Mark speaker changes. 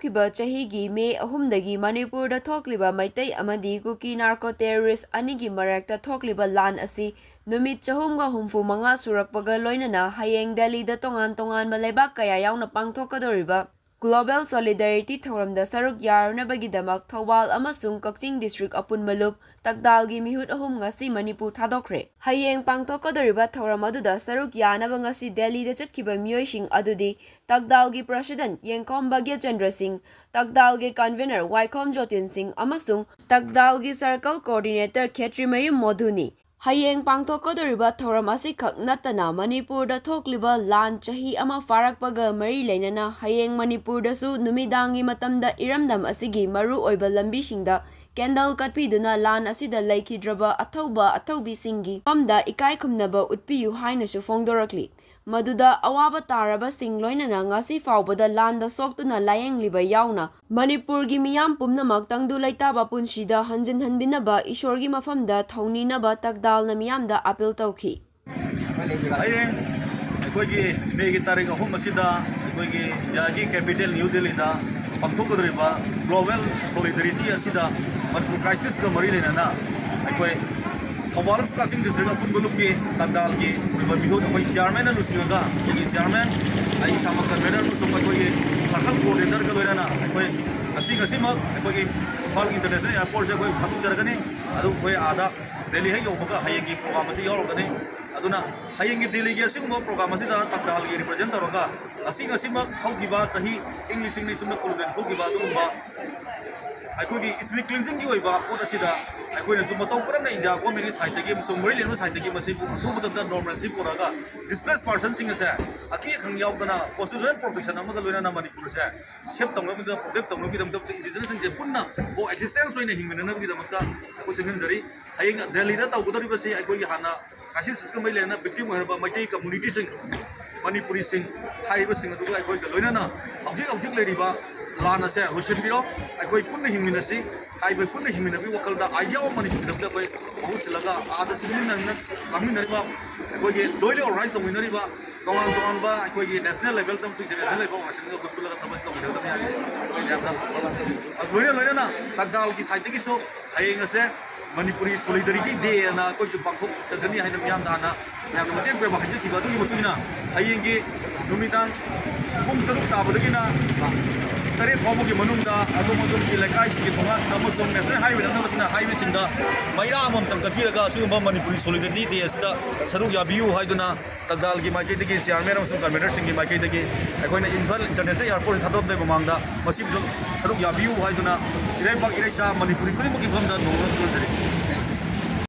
Speaker 1: ꯍꯧꯈꯤꯕ ꯆꯍꯤꯒꯤ ꯃꯦ 3 ꯃꯅꯤꯄꯨꯔꯗ ꯊꯣꯛꯂꯤꯕ ꯃꯩꯇꯩ ꯑꯃꯗꯤ ꯀꯨꯀꯤ ꯅꯥꯔꯀꯣ ꯇꯦꯔꯣꯔꯤꯁꯠ ꯑꯅꯤꯒꯤ ꯃꯔꯛꯇ ꯊꯣꯛꯂꯤꯕ ꯂꯥꯟ ꯑꯁꯤ ꯅꯨꯃꯤꯠ 365 ꯁꯨꯔꯛꯄꯒ ꯂꯣꯏꯅꯅ ꯍꯌꯦꯡ ꯗꯦꯜꯂꯤꯗ ꯇꯣꯉꯥꯟ-ꯇꯣꯉꯥꯟꯕ ꯂꯩꯕꯥꯛ ꯀꯌꯥ ꯌꯥꯎꯅ ꯄꯥꯡꯊꯣꯛꯀꯗꯧꯔꯤꯕ ꯒ꯭ꯂꯣꯕꯦꯜ ꯁꯣꯂꯤꯗꯥꯔꯤꯇꯤ ꯊꯧꯔꯝꯗ ꯁꯔꯨꯛ ꯌꯥꯅꯕꯒꯤꯗꯃꯛ ꯊꯧꯕꯥꯜ ꯑꯃꯁꯨꯡ ꯀꯛꯆꯤꯡ ꯗꯤꯁꯇ꯭ꯔꯤꯛ ꯑꯄꯨꯟꯕ ꯂꯨꯞ ꯇꯛꯗꯥꯜꯒꯤ ꯃꯤꯍꯨꯠ 3 ꯉꯁꯤ ꯃꯅꯤꯄꯨꯔ ꯊꯥꯗꯣꯛꯈ꯭ꯔꯦ꯫ ꯍꯌꯦꯡ ꯄꯥꯡꯊꯣꯛꯀꯗꯧꯔꯤꯕ ꯊꯧꯔꯝ ꯑꯗꯨꯗ ꯁꯔꯨꯛ ꯌꯥꯅꯕ ꯉꯁꯤ ꯗꯦꯜꯂꯤꯗ ꯆꯠꯈꯤꯕ ꯃꯤꯑꯣꯏꯁꯤꯡ ꯑꯗꯨꯗꯤ ꯇꯛꯗꯥꯜꯒꯤ ꯄ꯭ꯔꯁꯤꯗꯦꯟꯠ ꯌꯦꯡꯈꯣꯝ ꯚꯥꯒ꯭ꯌꯆꯟꯗ꯭ꯔ ꯁꯤꯡ, ꯇꯛꯗꯥꯜꯒꯤ ꯀꯟꯚꯦꯅꯔ ꯋꯥꯏꯈꯣꯝ ꯖꯣꯇꯤꯟ ꯁꯤꯡ ꯑꯃꯁꯨꯡ ꯇꯛꯗꯥꯜꯒꯤ ꯁꯔꯀꯜ ꯀꯣꯑꯣꯔꯗꯤꯅꯦꯇꯔ ꯈꯦꯇ꯭ꯔꯤꯃꯌꯨꯝ ꯃꯣꯙꯨꯅꯤ꯫ ꯍꯌꯦꯡ ꯄꯥꯡꯊꯣꯛꯀꯗꯧꯔꯤꯕ ꯊꯧꯔꯝ ꯑꯁꯤꯈꯛ ꯅꯠꯇꯅ ꯃꯅꯤꯄꯨꯔꯗ ꯊꯣꯛꯂꯤꯕ ꯂꯥꯟ ꯆꯍꯤ ꯑꯃ ꯐꯥꯔꯛꯄꯒ ꯃꯔꯤ ꯂꯩꯅꯅ ꯍꯌꯦꯡ ꯃꯅꯤꯄꯨꯔꯗꯁꯨ ꯅꯨꯃꯤꯗꯥꯡꯒꯤ ꯃꯇꯝꯗ ꯏꯔꯝꯗꯝ ꯑꯁꯤꯒꯤ ꯃꯔꯨꯑꯣꯏꯕ ꯂꯝꯕꯤꯁꯤꯡꯗ ꯀꯦꯟꯗꯜ ꯀꯠꯄꯤꯗꯨꯅ ꯂꯥꯟ ꯑꯁꯤꯗ ꯂꯩꯈꯤꯗ꯭ꯔꯕ ꯑꯊꯧꯕ ꯑꯊꯧꯕꯤꯁꯤꯡꯒꯤ ꯃꯐꯝꯗ ꯏꯀꯥꯏꯈꯨꯝꯅꯕ ꯎꯠꯄꯤꯌꯨ ꯍꯥꯏꯅꯁꯨ ꯐꯣꯡꯗꯣꯔꯛꯂꯤ꯫ ꯃꯗꯨꯗ ꯑꯋꯥꯕ ꯇꯥꯔꯕꯁꯤꯡ ꯂꯣꯏꯅꯅ ꯉꯁꯤ ꯐꯥꯎꯕꯗ ꯂꯥꯟꯗ ꯁꯣꯛꯇꯨꯅ ꯂꯥꯌꯦꯡꯂꯤꯕ ꯌꯥꯎꯅ ꯃꯅꯤꯄꯨꯔꯒꯤ ꯃꯤꯌꯥꯝ ꯄꯨꯝꯅꯃꯛ ꯇꯪꯗꯨ ꯂꯩꯇꯥꯕ ꯄꯨꯟꯁꯤꯗ ꯍꯟꯖꯤꯟꯍꯟꯕꯤꯅꯕ ꯏꯁꯣꯔꯒꯤ ꯃꯐꯝꯗ ꯊꯧꯅꯤꯅꯕ ꯇꯛꯗꯥꯜꯅ ꯃꯤꯌꯥꯝꯗ ꯑꯄꯤꯜ ꯇꯧꯈꯤ꯫
Speaker 2: ꯍꯌꯦꯡ ꯑꯩꯈꯣꯏꯒꯤ ꯃꯦꯒꯤ ꯇꯥꯔꯤꯛ 3 ꯑꯁꯤꯗ ꯑꯩꯈꯣꯏꯒꯤ ꯏꯟꯗꯤꯌꯥꯒꯤ ꯀꯦꯄꯤꯇꯦꯜ ꯅ꯭ꯌꯨ ꯗꯦꯜꯂꯤꯗ ꯄꯥꯡꯊꯣꯛꯀꯗꯧꯔꯤꯕ ꯒ꯭ꯂꯣꯕꯦꯜ ꯁꯣꯂꯤꯗꯥꯔꯤꯇꯤ ꯑꯁꯤꯗ ꯃꯅꯤꯄꯨꯔ ꯀ꯭ꯔꯥꯏꯁꯤꯁꯀ ꯃꯔꯤ ꯂꯩꯅꯅ ꯑꯩꯈꯣꯏ ꯊꯧꯕꯥꯜ ꯀꯛꯆꯤꯡ ꯗꯤꯁꯇ꯭ꯔꯤꯛ ꯑꯄꯨꯟꯕ ꯂꯨꯞꯀꯤ ꯇꯛꯗꯥꯜꯒꯤ ꯑꯣꯏꯕ ꯃꯤꯍꯨꯠ ꯑꯩꯈꯣꯏ ꯆꯤꯌꯥꯔꯃꯦꯟꯅ ꯂꯨꯆꯤꯡꯉꯒ ꯑꯩꯈꯣꯏꯒꯤ ꯆꯤꯌꯥꯔꯃꯦꯟ ꯑꯩ ꯏꯁꯥꯃꯛ ꯀꯟꯚꯦꯅꯔ ꯑꯃꯁꯨꯡ ꯑꯩꯈꯣꯏꯒꯤ ꯁꯔꯀꯜ ꯀꯣꯑꯣꯔꯗꯤꯅꯦꯇꯔꯒ ꯂꯣꯏꯅꯅ ꯑꯩꯈꯣꯏ ꯉꯁꯤꯃꯛ ꯑꯩꯈꯣꯏꯒꯤ ꯏꯝꯐꯥꯜ ꯏꯟꯇꯔꯅꯦꯁꯅꯦꯜ ꯑꯦꯌꯔꯄꯣꯔꯠꯁꯦ ꯑꯩꯈꯣꯏ ꯊꯥꯗꯣꯛꯆꯔꯒꯅꯤ꯫ ꯑꯗꯨ ꯑꯩꯈꯣꯏ ꯑꯥꯗ ꯗꯦꯜꯂꯤ ꯍꯦꯛ ꯌꯧꯕꯒ ꯍꯌꯦꯡꯒꯤ ꯄ꯭ꯔꯣꯒ꯭ꯔꯥꯝ ꯑꯁꯤ ꯌꯥꯎꯔꯒꯅꯤ꯫ ꯑꯗꯨꯅ ꯍꯌꯦꯡꯒꯤ ꯗꯦꯜꯂꯤꯒꯤ ꯑꯁꯤꯒꯨꯝꯕ ꯄ꯭ꯔꯣꯒ꯭ꯔꯥꯝ ꯑꯁꯤꯗ ꯇꯛꯗꯥꯜꯒꯤ ꯔꯤꯄ꯭ꯔꯖꯦꯟꯠ ꯇꯧꯔꯒ ꯉꯁꯤꯃꯛ ꯍꯧꯈꯤꯕ ꯆꯍꯤ ꯏꯪ 1970 ꯊꯣꯛꯈꯤꯕ ꯑꯗꯨꯒꯨꯝꯕ ꯑꯩꯈꯣꯏꯒꯤ ꯏꯊꯅꯤꯛ ꯀ꯭ꯂꯤꯟꯖꯤꯡꯒꯤ ꯑꯣꯏꯕ ꯄꯣꯠ ꯑꯁꯤꯗ ꯑꯩꯈꯣꯏꯅꯁꯨ ꯃꯇꯧ ꯀꯔꯝꯅ ꯏꯟꯗꯤꯌꯥ ꯒꯣꯔꯃꯦꯟꯒꯤ ꯁꯥꯏꯠꯇꯒꯤ ꯑꯃꯁꯨꯡ ꯃꯔꯤ ꯂꯩꯅꯕ ꯁꯥꯏꯠꯇꯒꯤ ꯃꯁꯤꯕꯨ ꯑꯊꯨꯕ ꯃꯇꯝꯗ ꯅꯣꯔꯃꯦꯜꯁꯤ ꯄꯨꯔꯛꯑꯒ ꯗꯤꯁꯄ꯭ꯂꯦꯁ ꯄꯥꯔꯁꯟꯁꯤꯡ ꯑꯁꯦ ꯑꯀꯤ ꯑꯈꯪ ꯌꯥꯎꯗꯅ ꯀꯣꯟꯁꯇꯤꯇ꯭ꯌꯨꯁꯅꯦꯜ ꯄ꯭ꯔꯣꯇꯦꯛꯁꯟ ꯑꯃꯒ ꯂꯣꯏꯅꯅ ꯃꯅꯤꯄꯨꯔꯁꯦ ꯁꯦꯞ ꯇꯧꯅꯕꯒꯤꯗꯃꯛꯇ ꯄ꯭ꯔꯣꯇꯦꯛ ꯇꯧꯅꯕꯒꯤꯗꯃꯛꯇ ꯏꯟꯗꯤꯖꯤꯅꯁꯁꯤꯡꯁꯦ ꯄꯨꯟꯅ ꯀꯣ ꯑꯦꯛꯖꯤꯁꯇꯦꯟꯁ ꯑꯣꯏꯅ ꯍꯤꯡꯃꯤꯟꯅꯅꯕꯒꯤꯗꯃꯛꯇ ꯑꯩꯈꯣꯏ ꯁꯦꯝꯖꯤꯟꯖꯔꯤ꯫ ꯍꯌꯦꯡ ꯗꯦꯜꯂꯤꯗ ꯇꯧꯒꯗꯧꯔꯤꯕꯁꯤ ꯑꯩꯈꯣꯏꯒꯤ ꯍꯥꯟꯅ ꯀ꯭ꯔꯥꯏꯁꯤꯁꯀ ꯃꯔꯤ ꯂꯩꯅꯅ ꯕꯤꯛꯇꯤꯝ ꯑꯣꯏꯔꯕ ꯃꯩꯇꯩ ꯀꯝꯃꯨꯅꯤꯇꯤꯁꯤꯡ, ꯃꯅꯤꯄꯨꯔꯤꯁꯤꯡ ꯍꯥꯏꯔꯤꯕꯁꯤꯡ ꯑꯗꯨꯒ ꯑꯩꯈꯣꯏꯒ ꯂꯣꯏꯅꯅ ꯍꯧꯖꯤꯛ ꯂꯩꯔꯤꯕ ꯂꯥꯟ ꯑꯁꯦ ꯂꯣꯏꯁꯤꯟꯕꯤꯔꯣ, ꯑꯩꯈꯣꯏ ꯄꯨꯟꯅ ꯍꯤꯡꯃꯤꯟꯅꯁꯤ ꯍꯥꯏꯕ ꯄꯨꯟꯅ ꯍꯤꯡꯃꯤꯟꯅꯕꯒꯤ ꯋꯥꯈꯜꯗ ꯑꯥꯏꯗꯤꯌꯥ ꯑꯣꯐ ꯃꯅꯤꯄꯨꯔꯒꯤꯗꯃꯛꯇ ꯑꯩꯈꯣꯏ ꯃꯍꯨꯠ ꯁꯤꯜꯂꯒ ꯑꯥꯗ ꯂꯥꯡꯃꯤꯟꯅꯔꯤꯕ ꯑꯩꯈꯣꯏꯒꯤ ꯖꯣꯏꯟꯂꯤ ꯑꯣꯔꯒꯅꯥꯏꯖ ꯇꯧꯃꯤꯟꯅꯔꯤꯕ ꯇꯣꯉꯥꯟꯕ ꯑꯩꯈꯣꯏꯒꯤ ꯅꯦꯁꯅꯦꯜ ꯂꯦꯚꯦꯜꯗ ꯑꯃꯁꯨꯡ ꯏꯟꯇꯔꯅꯦꯁꯅꯦꯜ ꯂꯦꯚꯦꯜ ꯑꯣꯔꯒꯅꯥꯏꯖꯦꯁꯟꯒ ꯑꯩꯈꯣꯏ ꯄꯨꯜꯂꯒ ꯊꯕꯛ ꯇꯧꯃꯤꯟꯅꯒꯗꯕꯅꯤ꯫ ꯂꯣꯏꯅꯅ ꯇꯛꯗꯥꯜꯒꯤ ꯁꯥꯏꯠꯇꯒꯤꯁꯨ ꯍꯌꯦꯡ ꯑꯁꯦ ꯃꯅꯤꯄꯨꯔꯤ ꯁꯣꯂꯤꯗꯥꯔꯤꯇꯤ ꯗꯦ ꯑꯅ ꯑꯩꯈꯣꯏꯁꯨ ꯄꯥꯡꯊꯣꯛꯆꯒꯅꯤ ꯍꯥꯏꯅ ꯃꯤꯌꯥꯝꯗ ꯃꯇꯦꯡ ꯄꯥꯡꯕ ꯍꯥꯏꯖꯈꯤꯕ ꯑꯗꯨꯒꯤ ꯃꯇꯨꯡꯏꯟꯅ ꯍꯌꯦꯡꯒꯤ ꯅꯨꯃꯤꯗꯥꯡ ꯄꯨꯡ 6 ꯇꯥꯕꯗꯒꯤꯅ 7 ꯐꯥꯎꯕꯒꯤ ꯃꯅꯨꯡꯗ ꯑꯗꯣꯝꯒꯤ ꯂꯩꯀꯥꯏꯁꯤꯡꯒꯤ ꯊꯣꯡꯒꯥꯟꯁꯤꯡꯗ ꯑꯃꯁꯨꯡ ꯅꯦꯁꯅꯦꯜ ꯍꯥꯏꯋꯦ ꯅꯛꯅꯕꯁꯤꯡꯅ ꯍꯥꯏꯋꯦꯁꯤꯡꯗ ꯃꯩꯔꯥ ꯑꯃꯃꯝꯇꯪ ꯀꯠꯄꯤꯔꯒ ꯑꯁꯤꯒꯨꯝꯕ ꯃꯅꯤꯄꯨꯔꯤ ꯁꯣꯂꯤꯗꯥꯔꯤꯇꯤ ꯗꯦ ꯑꯁꯤꯗ ꯁꯔꯨꯛ ꯌꯥꯕꯤꯌꯨ ꯍꯥꯏꯗꯨꯅ ꯇꯛꯗꯥꯜꯒꯤ ꯃꯥꯏꯀꯩꯗꯒꯤ ꯆꯤꯌꯥꯔꯃꯦꯟ ꯑꯃꯁꯨꯡ ꯀꯟꯚꯦꯅꯔꯁꯤꯡꯒꯤ ꯃꯥꯏꯀꯩꯗꯒꯤ ꯑꯩꯈꯣꯏꯅ ꯏꯝꯐꯥꯜ ꯏꯟꯇꯔꯅꯦꯁꯅꯦꯜ ꯑꯦꯌꯔꯄꯣꯔꯠ ꯊꯥꯗꯣꯛꯄꯒꯤ ꯃꯃꯥꯡꯗ ꯃꯁꯤꯕꯨꯁꯨ ꯁꯔꯨꯛ ꯌꯥꯕꯤꯌꯨ ꯍꯥꯏꯗꯨꯅ ꯏꯔꯩꯕꯥꯛ ꯏꯔꯩꯆꯥ ꯃꯅꯤꯄꯨꯔꯤ ꯈꯨꯗꯤꯡꯃꯛꯀꯤ ꯃꯐꯝꯗ ꯅꯣꯡꯃ ꯈꯨꯔꯨꯝꯖꯔꯤ꯫